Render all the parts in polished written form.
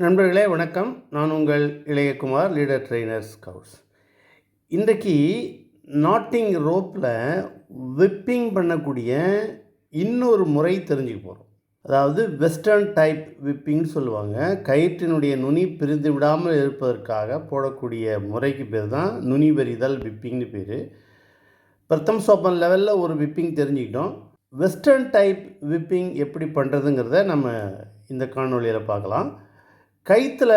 நண்பர்களே வணக்கம். நான் உங்கள் இளையகுமார், லீடர் ட்ரெய்னர் ஸ்கவுட்ஸ். இன்றைக்கு நாட்டிங் ரோப்பில் விப்பிங் பண்ணக்கூடிய இன்னொரு முறை தெரிஞ்சுக்க போகிறோம். அதாவது வெஸ்டர்ன் டைப் விப்பிங்னு சொல்லுவாங்க. கயிற்றினுடைய நுனி பிரிந்து விடாமல் இருப்பதற்காக போடக்கூடிய முறைக்கு பேர் தான் நுனி வெறிதல் விப்பிங்னு பேர். பிரதம் சோப்பன் லெவலில் ஒரு விப்பிங் தெரிஞ்சுக்கிட்டோம். வெஸ்டர்ன் டைப் விப்பிங் எப்படி பண்ணுறதுங்கிறத நம்ம இந்த காணொலியில் பார்க்கலாம். கயிற்றில்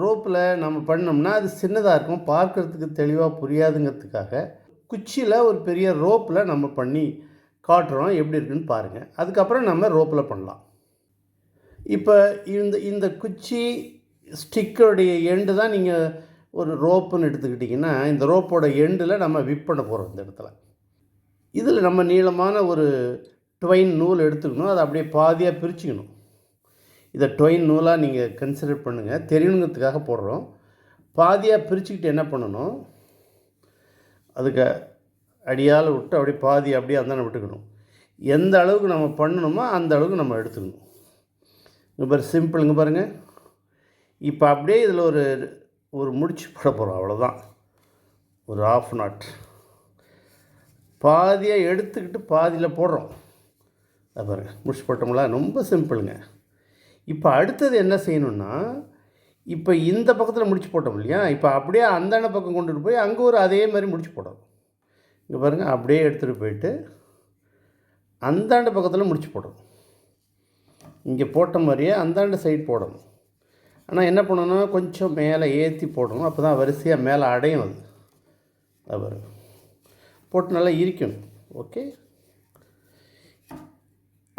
ரோப்பில் நம்ம பண்ணோம்னா அது சின்னதாக இருக்கும், பார்க்குறதுக்கு தெளிவாக புரியாதுங்கிறதுக்காக குச்சியில் ஒரு பெரிய ரோப்பில் நம்ம பண்ணி காட்டுறோம். எப்படி இருக்குன்னு பாருங்கள். அதுக்கப்புறம் நம்ம ரோப்பில் பண்ணலாம். இப்போ இந்த குச்சி ஸ்டிக்கருடைய எண்டு தான் நீங்கள் ஒரு ரோப்புன்னு எடுத்துக்கிட்டிங்கன்னா, இந்த ரோப்போட எண்டில் நம்ம விப் பண்ண போகிறோம். இந்த இடத்துல இதில் நம்ம நீளமான ஒரு ட்வைன் நூல் எடுத்துக்கணும். அதை அப்படியே பாதியாக பிரிச்சுக்கணும். இதை டொயின் நூலாக நீங்கள் கன்சிடர் பண்ணுங்கள், தெரியணுங்கிறதுக்காக போடுறோம். பாதியாக பிரிச்சுக்கிட்டு என்ன பண்ணணும், அதுக்கு அடியால் விட்டு அப்படியே பாதி அப்படியே அந்தாண்ட விட்டுக்கணும். எந்த அளவுக்கு நம்ம பண்ணணுமோ அந்த அளவுக்கு நம்ம எடுத்துக்கணும். இங்கே பாரு, சிம்பிளுங்க பாருங்கள். இப்போ அப்படியே இதில் ஒரு முடிச்சு போட போகிறோம், அவ்வளோதான். ஒரு ஆஃப் நாட் பாதியாக எடுத்துக்கிட்டு பாதியில் போடுறோம். அது பாருங்கள், முடிச்சு போட்டோம்ல, ரொம்ப சிம்பிளுங்க. இப்போ அடுத்தது என்ன செய்யணுன்னா, இப்போ இந்த பக்கத்தில் முடிச்சு போட்டோம் இல்லையா, இப்போ அப்படியே அந்தாண்ட பக்கம் கொண்டுட்டு போய் அங்கே ஒரு அதே மாதிரி முடிச்சு போடணும். இங்கே பாருங்கள், அப்படியே எடுத்துகிட்டு போயிட்டு அந்தாண்ட பக்கத்தில் முடிச்சு போடணும். இங்கே போட்ட மாதிரியே அந்தாண்ட சைடு போடணும். ஆனால் என்ன பண்ணணும், கொஞ்சம் மேலே ஏற்றி போடணும். அப்போ தான் வரிசையாக மேலே அடையும். அது பாருங்க, போட்டு நல்லா இருக்கணும். ஓகே,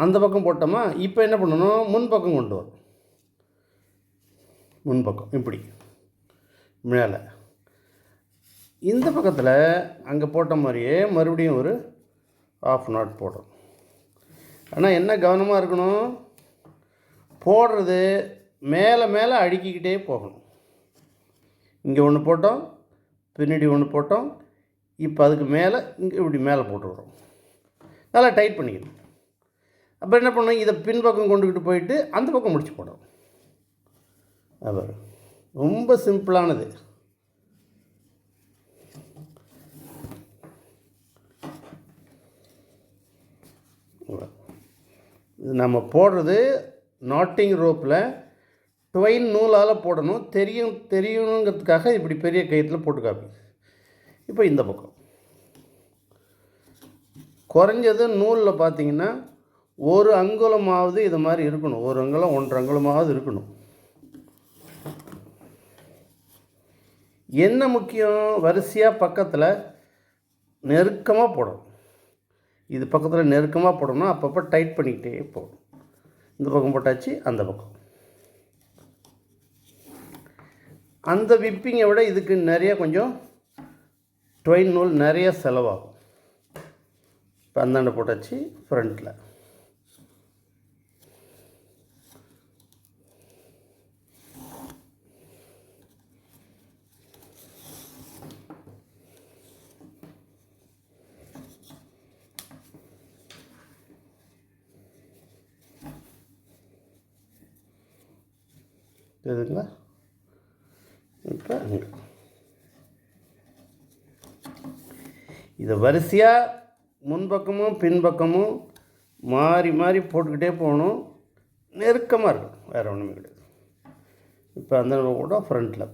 அந்த பக்கம் போட்டோமா. இப்போ என்ன பண்ணணும், முன்பக்கம் கொண்டு வரும். முன்பக்கம் இப்படி மேலே இந்த பக்கத்தில் அங்கே போட்ட மாதிரியே மறுபடியும் ஒரு ஆஃப் நாட் போடுறோம். ஆனால் என்ன கவனமாக இருக்கணும், போடுறது மேலே மேலே அடுக்கிக்கிட்டே போகணும். இங்கே ஒன்று போட்டோம், பின்னாடி ஒன்று போட்டோம், இப்போ அதுக்கு மேலே இங்கே இப்படி மேலே போட்டுக்கிறோம். நல்லா டைட் பண்ணிக்கணும். அப்போ என்ன பண்ணணும், இதை பின்பக்கம் கொண்டுக்கிட்டு போயிட்டு அந்த பக்கம் முடிச்சு போடும். அது ரொம்ப சிம்பிளானது. இது நம்ம போடுறது நாட்டிங் ரோப்பில் ட்வைன் நூலால் போடணும். தெரியணுங்கிறதுக்காக இப்படி பெரிய கயிற்றில் போட்டு காப்பி. இப்போ இந்த பக்கம் குறைஞ்சது நூலில் பார்த்தீங்கன்னா ஒரு அங்குலமாவது இது மாதிரி இருக்கணும். ஒரு அங்குலம் 1.5 அங்குலமாவது இருக்கணும். என்ன முக்கியம், வரிசையாக பக்கத்தில் நெருக்கமாக போடணும். இது பக்கத்தில் நெருக்கமாக போடணும். அப்பப்போ டைட் பண்ணிக்கிட்டே போடணும். இந்த பக்கம் போட்டாச்சு, அந்த பக்கம். அந்த விப்பிங்கை விட இதுக்கு நிறைய கொஞ்சம் ட்வைன் நூல் நிறைய செலவாகும். இப்போ அந்தாண்ட போட்டாச்சு, ஃப்ரண்ட்டில் எதுங்களா. இப்போ இதை வரிசையாக முன்பக்கமும் பின்பக்கமும் மாறி மாறி போட்டுக்கிட்டே போகணும். நெருக்கமாக இருக்கும், வேறு ஒன்றுமே கிடையாது. இப்போ அந்த கூட ஃப்ரண்ட்டில்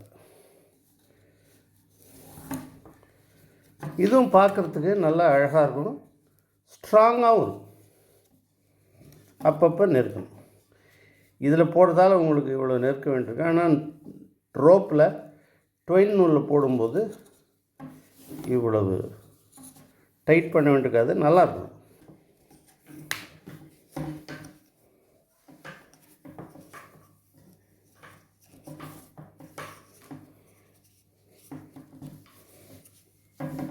இதுவும் பார்க்குறதுக்கு நல்லா அழகாக இருக்கணும், ஸ்ட்ராங்காகவும் இருக்கும். அப்பப்போ நெருக்கணும். இதில் போடுறதால உங்களுக்கு இவ்வளோ நெருக்க வேண்டியிருக்கு. ஆனால் ரோப்பில் ட்வைன் நூலில் போடும்போது இவ்வளவு டைட் பண்ண வேண்டியிருக்காது, நல்லாயிருக்கும்.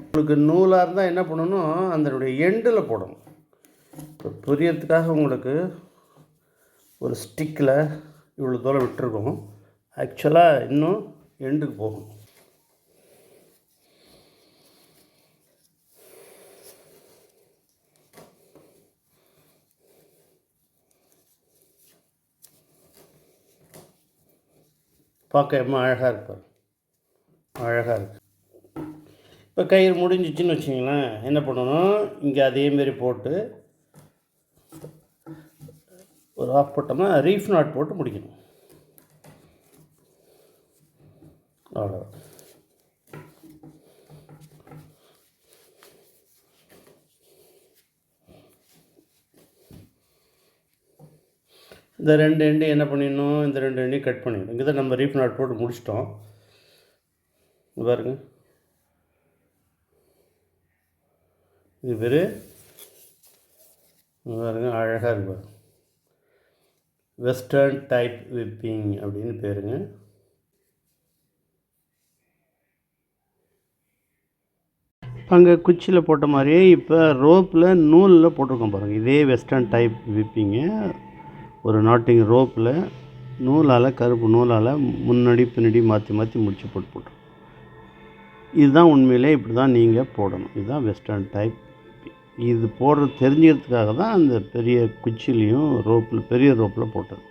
உங்களுக்கு நூலாக இருந்தால் என்ன பண்ணணும், அதனுடைய எண்டில் போடணும். இப்போ புரியறதுக்காக உங்களுக்கு ஒரு ஸ்டிக்கில் இவ்வளோ தூரம் விட்டுருக்கோம். ஆக்சுவலாக இன்னும் எண்டுக்கு போகும். பார்க்க ரொம்ப அழகாக இருப்பார், அழகாக இருக்குது. இப்போ கயிறு முடிஞ்சிச்சின்னு வச்சிங்களேன், என்ன பண்ணணும், இங்கே அதேமாரி போட்டு ஒரு ஆஃப் போட்டோம்னா ரீஃப் நாட் போட்டு முடிக்கணும். அவ்வளோ. இந்த 2 எண்டு என்ன பண்ணிடணும், இந்த 2 எண்டையும் கட் பண்ணிடணும். இங்கே தான் நம்ம ரீஃப் நாட் போட்டு முடிச்சிட்டோம். பாருங்க, இது பேர் பாருங்க, அழகாக இருக்கு. வெஸ்டர்ன் டைப் விப்பிங் அப்படின்னு பேருங்க. அங்கே குச்சியில் போட்ட மாதிரியே இப்போ ரோப்பில் நூலில் போட்டிருக்கோம் பாருங்கள். இதே வெஸ்டர்ன் டைப் விப்பிங்கு ஒரு நாட்டிங் ரோப்பில் நூலால், கருப்பு நூலால் முன்னாடி பின்னாடி மாற்றி மாற்றி முடிச்சு போட்டுருக்கோம். இதுதான் உண்மையிலே இப்படி தான் நீங்கள் போடணும். இதுதான் வெஸ்டர்ன் டைப். இது போடுறது தெரிஞ்சுக்கிறதுக்காக தான் அந்த பெரிய குச்சிலையும் ரோப்பில், பெரிய ரோப்பில் போட்டது.